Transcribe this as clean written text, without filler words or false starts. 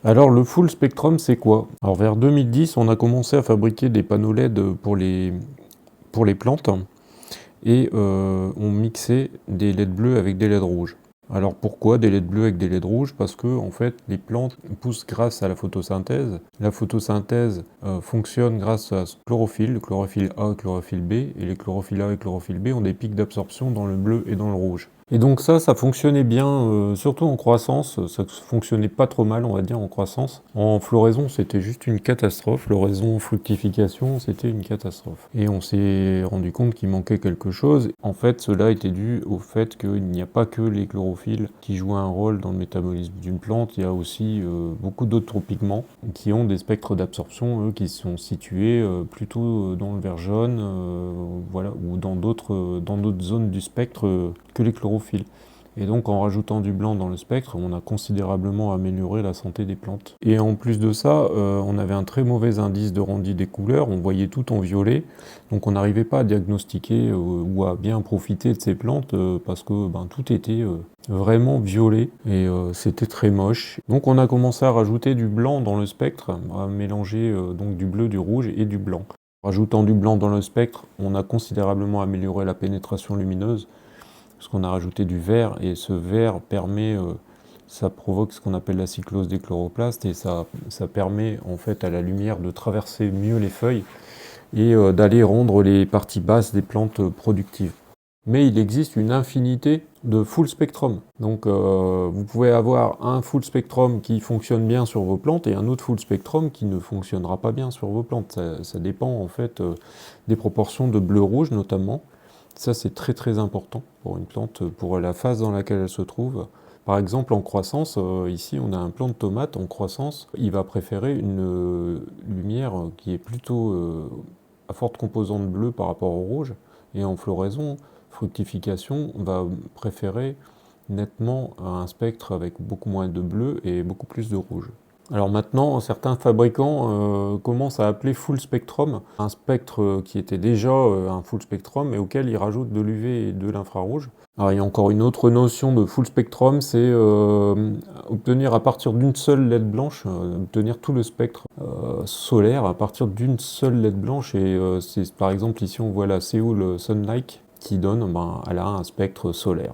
Alors le full spectrum, c'est quoi? Alors vers 2010, on a commencé à fabriquer des panneaux LED pour les plantes et on mixait des LED bleus avec des LED rouges. Alors pourquoi des LED bleus avec des LED rouges? Parce que en fait les plantes poussent grâce à la photosynthèse. La photosynthèse fonctionne grâce à ce chlorophylle, le chlorophylle A et le chlorophylle B, et les chlorophylles A et le chlorophylle B ont des pics d'absorption dans le bleu et dans le rouge. Et donc ça fonctionnait bien, surtout en croissance, ça fonctionnait pas trop mal, on va dire, en croissance. En floraison, c'était juste une catastrophe. Floraison, fructification, c'était une catastrophe. Et on s'est rendu compte qu'il manquait quelque chose. En fait, cela était dû au fait qu'il n'y a pas que les chlorophylles qui jouent un rôle dans le métabolisme d'une plante, il y a aussi beaucoup d'autres pigments qui ont des spectres d'absorption, eux, qui sont situés plutôt dans le vert jaune, voilà, ou dans d'autres zones du spectre que les chlorophylles. Et donc en rajoutant du blanc dans le spectre, on a considérablement amélioré la santé des plantes. Et en plus de ça, on avait un très mauvais indice de rendu des couleurs, on voyait tout en violet, donc on n'arrivait pas à diagnostiquer ou à bien profiter de ces plantes parce que tout était vraiment violet et c'était très moche. Donc on a commencé à rajouter du blanc dans le spectre, à mélanger donc du bleu, du rouge et du blanc. En rajoutant du blanc dans le spectre, on a considérablement amélioré la pénétration lumineuse, parce qu'on a rajouté du vert, et ce vert permet, ça provoque ce qu'on appelle la cyclose des chloroplastes, et ça permet en fait à la lumière de traverser mieux les feuilles et d'aller rendre les parties basses des plantes productives. Mais il existe une infinité de full spectrum. Donc vous pouvez avoir un full spectrum qui fonctionne bien sur vos plantes et un autre full spectrum qui ne fonctionnera pas bien sur vos plantes. Ça dépend en fait des proportions de bleu-rouge notamment. Ça, c'est très très important pour une plante, pour la phase dans laquelle elle se trouve. Par exemple, en croissance, ici on a un plant de tomate en croissance, il va préférer une lumière qui est plutôt à forte composante bleue par rapport au rouge, et en floraison, fructification, on va préférer nettement un spectre avec beaucoup moins de bleu et beaucoup plus de rouge. Alors maintenant, certains fabricants commencent à appeler full spectrum un spectre qui était déjà un full spectrum et auquel ils rajoutent de l'UV et de l'infrarouge. Alors il y a encore une autre notion de full spectrum, c'est obtenir à partir d'une seule LED blanche, obtenir tout le spectre solaire à partir d'une seule LED blanche, et c'est par exemple ici on voit la Seoul Sunlight qui donne, elle a un spectre solaire.